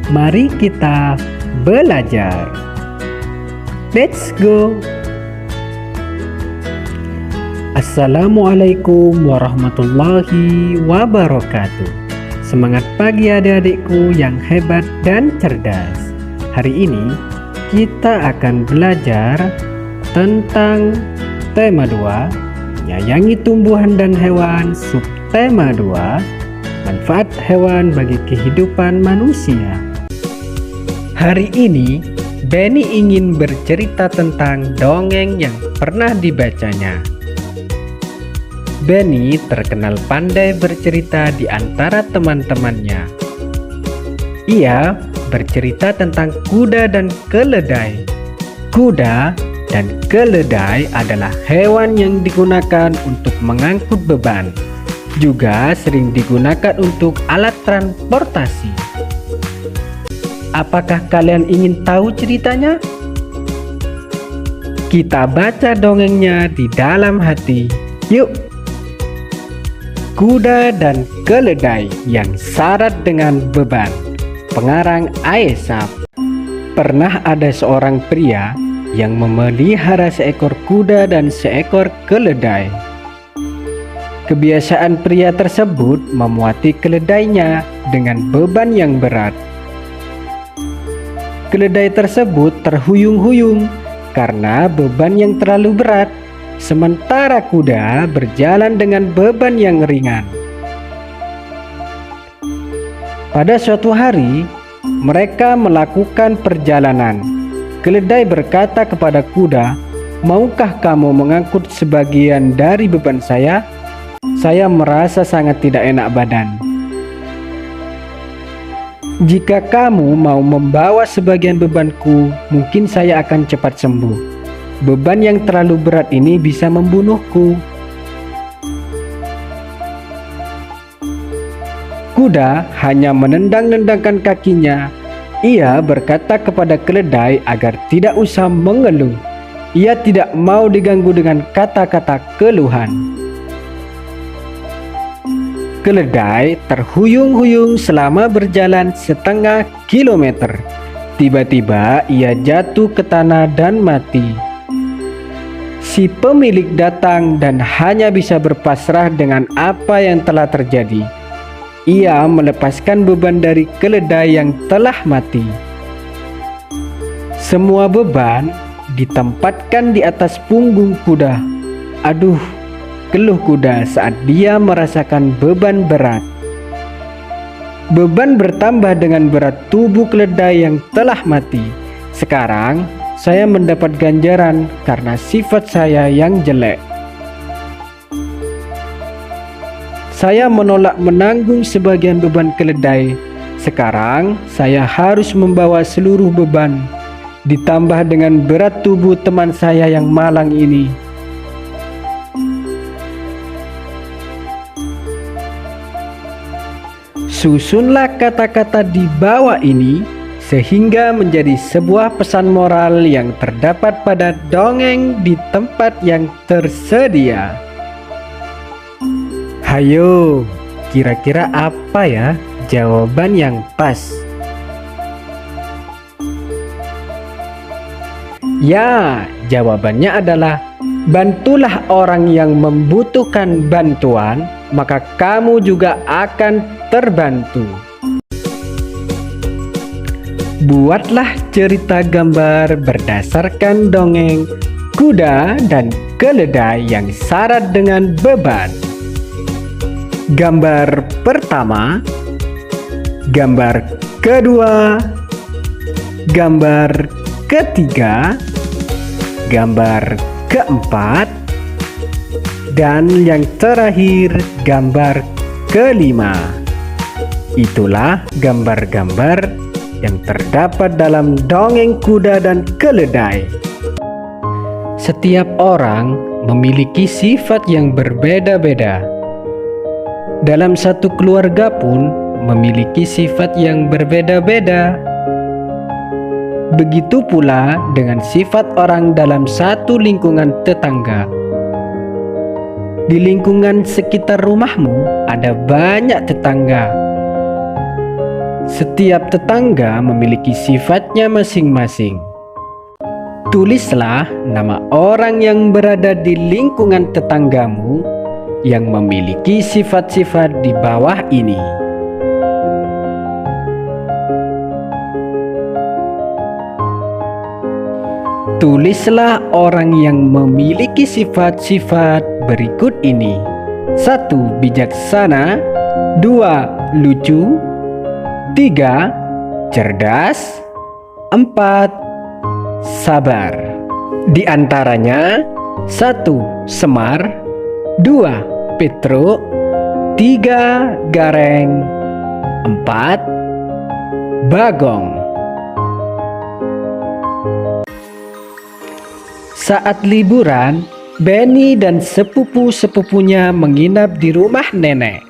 Mari kita belajar. Let's go. Assalamualaikum warahmatullahi wabarakatuh. Semangat pagi adik-adikku yang hebat dan cerdas. Hari ini kita akan belajar tentang tema 2, menyayangi tumbuhan dan hewan, subtema 2, manfaat hewan bagi kehidupan manusia. Hari ini Benny ingin bercerita tentang dongeng yang pernah dibacanya. Benny terkenal pandai bercerita di antara teman-temannya. Ia bercerita tentang kuda dan keledai. Kuda dan keledai adalah hewan yang digunakan untuk mengangkut beban. Juga sering digunakan untuk alat transportasi. Apakah kalian ingin tahu ceritanya? Kita baca dongengnya di dalam hati. Yuk! Kuda dan keledai yang syarat dengan beban. Pengarang Aesop. Pernah ada seorang pria yang memelihara seekor kuda dan seekor keledai. Kebiasaan pria tersebut memuati keledainya dengan beban yang berat. Keledai tersebut terhuyung-huyung karena beban yang terlalu berat, sementara kuda berjalan dengan beban yang ringan. Pada suatu hari, mereka melakukan perjalanan. Keledai berkata kepada kuda, "Maukah kamu mengangkut sebagian dari beban saya? Saya merasa sangat tidak enak badan." "Jika kamu mau membawa sebagian bebanku, mungkin saya akan cepat sembuh. Beban yang terlalu berat ini bisa membunuhku." Kuda hanya menendang-nendangkan kakinya. Ia berkata kepada keledai agar tidak usah mengeluh. Ia tidak mau diganggu dengan kata-kata keluhan. Keledai terhuyung-huyung selama berjalan setengah kilometer. Tiba-tiba ia jatuh ke tanah dan mati. Si pemilik datang dan hanya bisa berpasrah dengan apa yang telah terjadi. Ia melepaskan beban dari keledai yang telah mati. Semua beban ditempatkan di atas punggung kuda. "Aduh," keluh kuda saat dia merasakan beban berat. Beban bertambah dengan berat tubuh keledai yang telah mati. "Sekarang saya mendapat ganjaran karena sifat saya yang jelek. Saya menolak menanggung sebagian beban keledai. Sekarang saya harus membawa seluruh beban, ditambah dengan berat tubuh teman saya yang malang ini." Susunlah kata-kata di bawah ini sehingga menjadi sebuah pesan moral yang terdapat pada dongeng di tempat yang tersedia. Hayo, kira-kira apa ya jawaban yang pas? Ya, jawabannya adalah bantulah orang yang membutuhkan bantuan, maka kamu juga akan terbantu. Buatlah cerita gambar berdasarkan dongeng kuda dan keledai yang syarat dengan beban. Gambar pertama, gambar kedua, gambar ketiga, gambar keempat, dan yang terakhir gambar kelima. Itulah gambar-gambar yang terdapat dalam dongeng kuda dan keledai. Setiap orang memiliki sifat yang berbeda-beda. Dalam satu keluarga pun memiliki sifat yang berbeda-beda. Begitu pula dengan sifat orang dalam satu lingkungan tetangga. Di lingkungan sekitar rumahmu ada banyak tetangga. Setiap tetangga memiliki sifatnya masing-masing. Tulislah nama orang yang berada di lingkungan tetanggamu yang memiliki sifat-sifat di bawah ini. Tulislah orang yang memiliki sifat-sifat berikut ini. 1. Bijaksana. 2. Lucu. 3. Cerdas. 4. Sabar. Di antaranya 1. Semar. 2. Petruk. 3. Gareng. 4. Bagong. Saat liburan, Benny dan sepupu-sepupunya menginap di rumah nenek.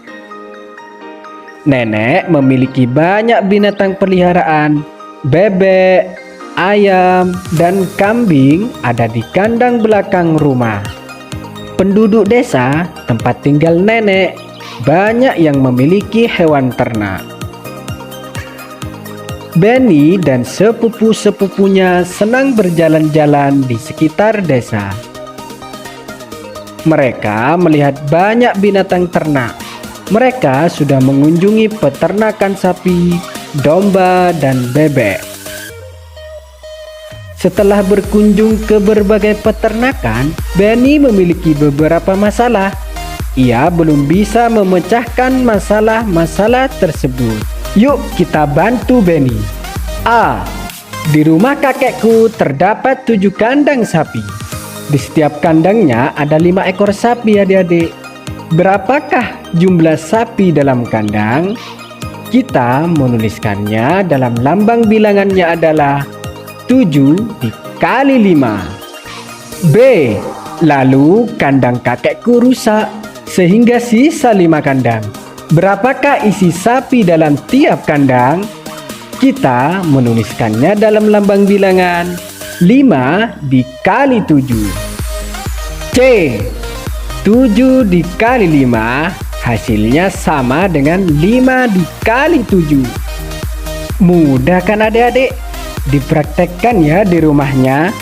Nenek memiliki banyak binatang peliharaan. Bebek, ayam, dan kambing ada di kandang belakang rumah. Penduduk desa tempat tinggal nenek banyak yang memiliki hewan ternak. Benny dan sepupu-sepupunya senang berjalan-jalan di sekitar desa. Mereka melihat banyak binatang ternak. Mereka sudah mengunjungi peternakan sapi, domba, dan bebek. Setelah berkunjung ke berbagai peternakan, Benny memiliki beberapa masalah. Ia belum bisa memecahkan masalah-masalah tersebut. Yuk kita bantu Benny. A. Di rumah kakekku terdapat 7 kandang sapi. Di setiap kandangnya ada 5 ekor sapi, adik-adik. Berapakah jumlah sapi dalam kandang? Kita menuliskannya dalam lambang bilangannya adalah 7 dikali 5. B. Lalu kandang kakekku rusak sehingga sisa 5 kandang. Berapakah isi sapi dalam tiap kandang? Kita menuliskannya dalam lambang bilangan 5 dikali 7. C. 7 dikali 5 hasilnya sama dengan 5 dikali 7. Mudah kan adik-adik? Dipraktekkan ya di rumahnya.